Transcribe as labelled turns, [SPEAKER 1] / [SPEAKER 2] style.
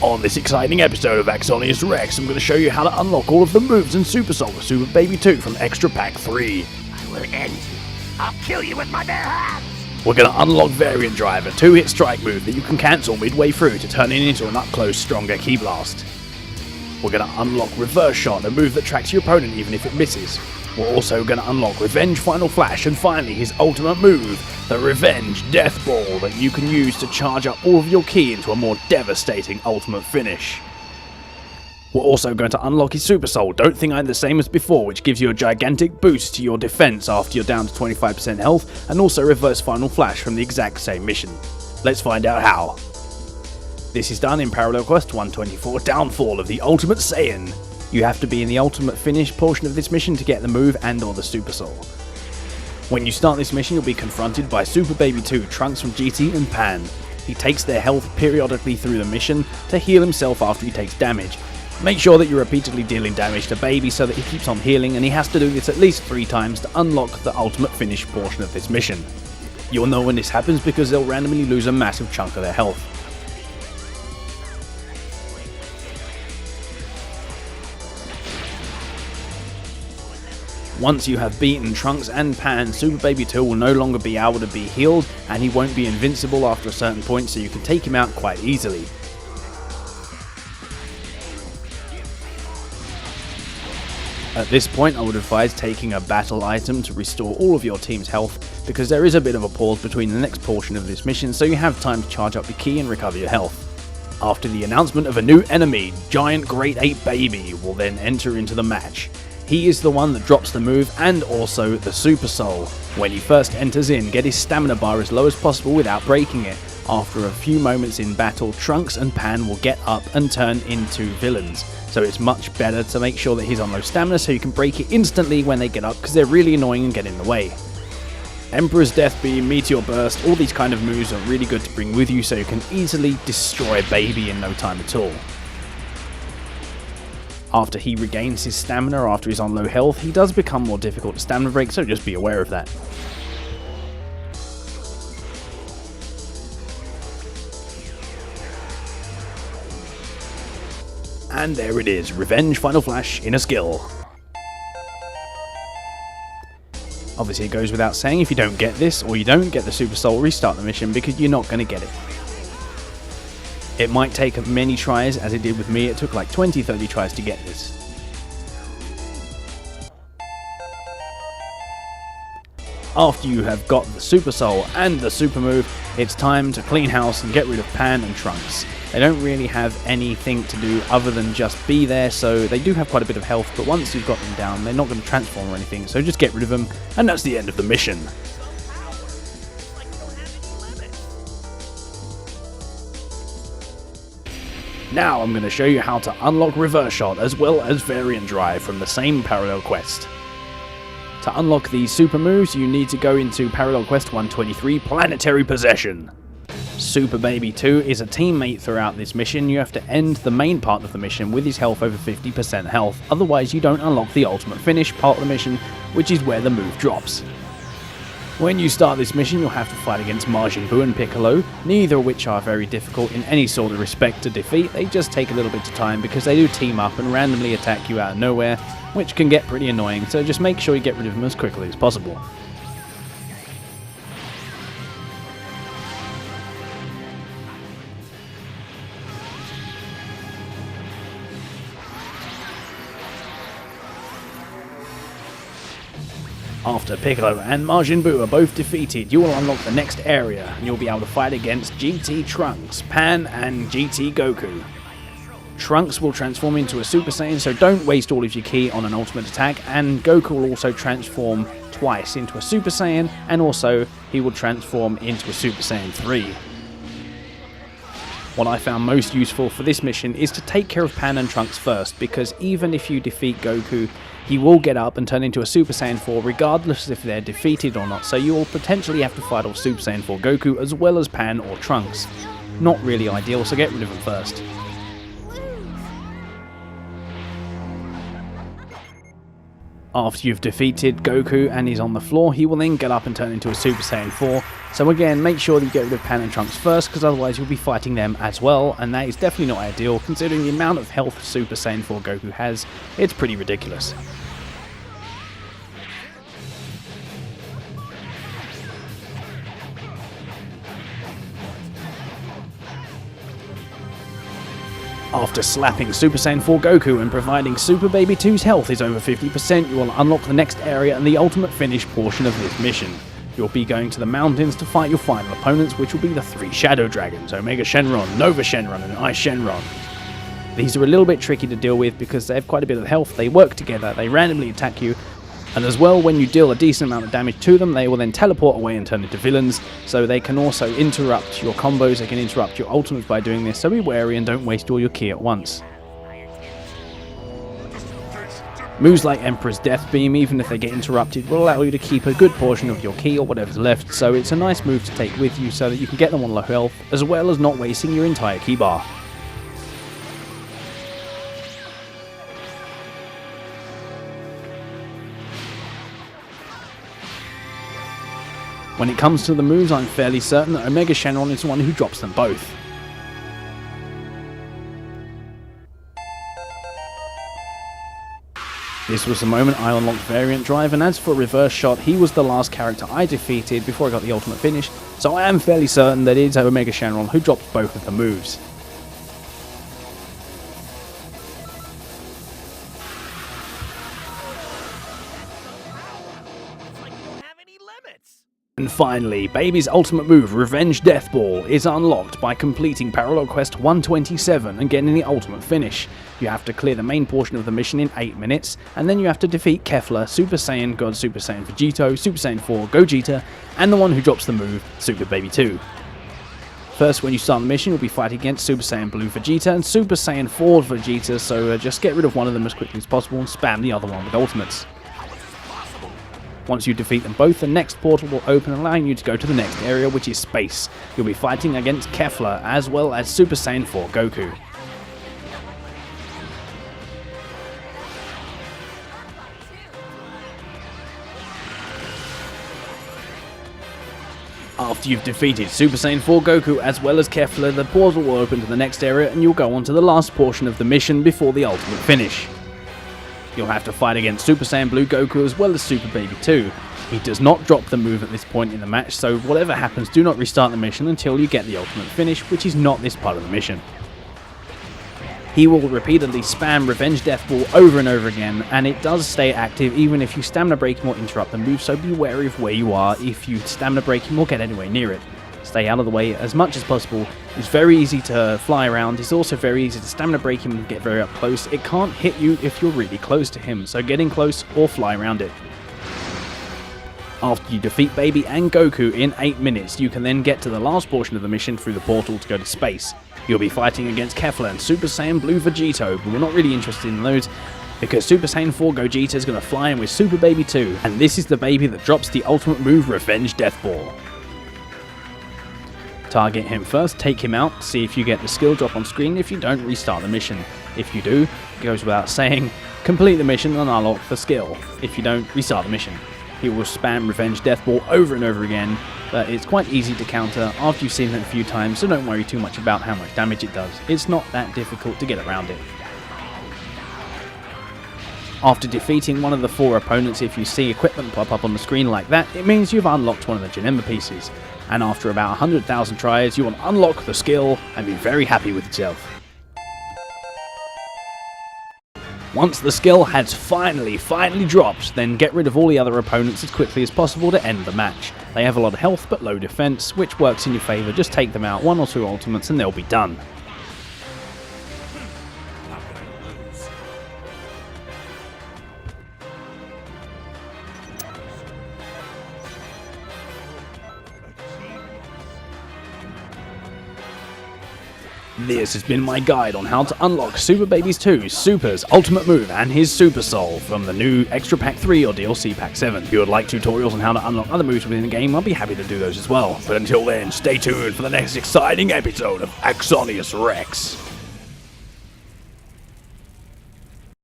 [SPEAKER 1] On this exciting episode of AxoniusRex, I'm going to show you how to unlock all of the moves and Super Soul of Super Baby 2 from Extra Pack 3.
[SPEAKER 2] I will end you. I'll kill you with my bare hands.
[SPEAKER 1] We're going to unlock Variant Drive, a 2-hit strike move that you can cancel midway through to turn it into an up-close, stronger Ki Blast. We're going to unlock Reverse Shot, a move that tracks your opponent even if it misses. We're also going to unlock Revenge Final Flash, and finally his ultimate move, the Revenge Death Ball, that you can use to charge up all of your ki into a more devastating ultimate finish. We're also going to unlock his Super Soul, Don't Think I'm the Same as Before, which gives you a gigantic boost to your defense after you're down to 25% health, and also Reverse Final Flash from the exact same mission. Let's find out how. This is done in Parallel Quest 124, Downfall of the Ultimate Saiyan. You have to be in the ultimate finish portion of this mission to get the move and or the Super Soul. When you start this mission, you'll be confronted by Super Baby 2, Trunks from GT and Pan. He takes their health periodically through the mission to heal himself after he takes damage. Make sure that you're repeatedly dealing damage to Baby so that he keeps on healing, and he has to do this at least 3 times to unlock the ultimate finish portion of this mission. You'll know when this happens because they'll randomly lose a massive chunk of their health. Once you have beaten Trunks and Pan, Super Baby 2 will no longer be able to be healed, and he won't be invincible after a certain point, so you can take him out quite easily. At this point, I would advise taking a battle item to restore all of your team's health, because there is a bit of a pause between the next portion of this mission, so you have time to charge up your ki and recover your health. After the announcement of a new enemy, Giant Great Ape Baby will then enter into the match. He is the one that drops the move and also the Super Soul. When he first enters in, get his stamina bar as low as possible without breaking it. After a few moments in battle, Trunks and Pan will get up and turn into villains. So it's much better to make sure that he's on low stamina so you can break it instantly when they get up, because they're really annoying and get in the way. Emperor's Death Beam, Meteor Burst, all these kind of moves are really good to bring with you so you can easily destroy Baby in no time at all. After he regains his stamina after he's on low health, he does become more difficult to stamina break, so just be aware of that. And there it is, Revenge Final Flash in a skill. Obviously it goes without saying, if you don't get this, or you don't get the Super Soul, restart the mission because you're not going to get it. It might take many tries, as it did with me. It took like 20-30 tries to get this. After you have got the Super Soul and the Super Move, it's time to clean house and get rid of Pan and Trunks. They don't really have anything to do other than just be there, so they do have quite a bit of health, but once you've got them down, they're not going to transform or anything, so just get rid of them, and that's the end of the mission. Now I'm going to show you how to unlock Reverse Shot as well as Variant Drive from the same Parallel Quest. To unlock these super moves, you need to go into Parallel Quest 123, Planetary Possession. Super Baby 2 is a teammate throughout this mission. You have to end the main part of the mission with his health over 50% health, otherwise you don't unlock the ultimate finish part of the mission, which is where the move drops. When you start this mission, you'll have to fight against Majin Buu and Piccolo, neither of which are very difficult in any sort of respect to defeat. They just take a little bit of time because they do team up and randomly attack you out of nowhere, which can get pretty annoying, so just make sure you get rid of them as quickly as possible. After Piccolo and Majin Buu are both defeated, you will unlock the next area, and you'll be able to fight against GT Trunks, Pan, and GT Goku. Trunks will transform into a Super Saiyan, so don't waste all of your ki on an ultimate attack, and Goku will also transform twice into a Super Saiyan, and also he will transform into a Super Saiyan 3. What I found most useful for this mission is to take care of Pan and Trunks first, because even if you defeat Goku, he will get up and turn into a Super Saiyan 4 regardless if they're defeated or not, so you will potentially have to fight off Super Saiyan 4 Goku as well as Pan or Trunks. Not really ideal, so get rid of them first. After you've defeated Goku and he's on the floor, he will then get up and turn into a Super Saiyan 4. So again, make sure that you get rid of Pan and Trunks first, because otherwise you'll be fighting them as well, and that is definitely not ideal considering the amount of health Super Saiyan 4 Goku has. It's pretty ridiculous. After slapping Super Saiyan 4 Goku and providing Super Baby 2's health is over 50%, you will unlock the next area and the ultimate finish portion of this mission. You'll be going to the mountains to fight your final opponents, which will be the 3 Shadow Dragons, Omega Shenron, Nova Shenron, and Ice Shenron. These are a little bit tricky to deal with because they have quite a bit of health, they work together, they randomly attack you, and as well, when you deal a decent amount of damage to them, they will then teleport away and turn into villains, so they can also interrupt your combos, they can interrupt your ultimates by doing this, so be wary and don't waste all your ki at once. Moves like Emperor's Death Beam, even if they get interrupted, will allow you to keep a good portion of your ki or whatever's left, so it's a nice move to take with you so that you can get them on low health, as well as not wasting your entire ki bar. When it comes to the moves, I'm fairly certain that Omega Shenron is the one who drops them both. This was the moment I unlocked Variant Drive, and as for Reverse Shot, he was the last character I defeated before I got the ultimate finish, so I am fairly certain that it is Omega Shenron who drops both of the moves. And finally, Baby's ultimate move, Revenge Death Ball, is unlocked by completing Parallel Quest 127 and getting the ultimate finish. You have to clear the main portion of the mission in 8 minutes, and then you have to defeat Kefla, Super Saiyan God Super Saiyan Vegito, Super Saiyan 4 Gogeta, and the one who drops the move, Super Baby 2. First, when you start the mission, you'll be fighting against Super Saiyan Blue Vegeta and Super Saiyan 4 Vegeta, so just get rid of one of them as quickly as possible and spam the other one with ultimates. Once you defeat them both, the next portal will open, allowing you to go to the next area, which is space. You'll be fighting against Kefla, as well as Super Saiyan 4 Goku. After you've defeated Super Saiyan 4 Goku as well as Kefla, the portal will open to the next area and you'll go on to the last portion of the mission before the ultimate finish. You'll have to fight against Super Saiyan Blue Goku as well as Super Baby 2. He does not drop the move at this point in the match, so whatever happens, do not restart the mission until you get the ultimate finish, which is not this part of the mission. He will repeatedly spam Revenge Death Ball over and over again, and it does stay active even if you stamina break him or interrupt the move, so be wary of where you are if you stamina break him or get anywhere near it. Stay out of the way as much as possible. It's very easy to fly around, it's also very easy to stamina break him and get very up close. It can't hit you if you're really close to him, so get in close or fly around it. After you defeat Baby and Goku in 8 minutes, you can then get to the last portion of the mission through the portal to go to space. You'll be fighting against Kefla and Super Saiyan Blue Vegito, but we're not really interested in those because Super Saiyan 4 Gogeta is going to fly in with Super Baby 2, and this is the baby that drops the ultimate move, Revenge Death Ball. Target him first, take him out, see if you get the skill drop on screen. If you don't, restart the mission. If you do, it goes without saying, complete the mission and unlock the skill. If you don't, restart the mission. He will spam Revenge Death Ball over and over again, but it's quite easy to counter after you've seen it a few times, so don't worry too much about how much damage it does. It's not that difficult to get around it. After defeating one of the 4 opponents, if you see equipment pop up on the screen like that, it means you've unlocked one of the Janemba pieces. And after about 100,000 tries, you will unlock the skill and be very happy with yourself. Once the skill has finally dropped, then get rid of all the other opponents as quickly as possible to end the match. They have a lot of health but low defense, which works in your favor. Just take them out, 1 or 2 ultimates and they'll be done. This has been my guide on how to unlock Super Baby 2's Super's ultimate move and his Super Soul from the new Extra Pack 3 or DLC Pack 7. If you would like tutorials on how to unlock other moves within the game, I'll be happy to do those as well. But until then, stay tuned for the next exciting episode of AxoniusRex.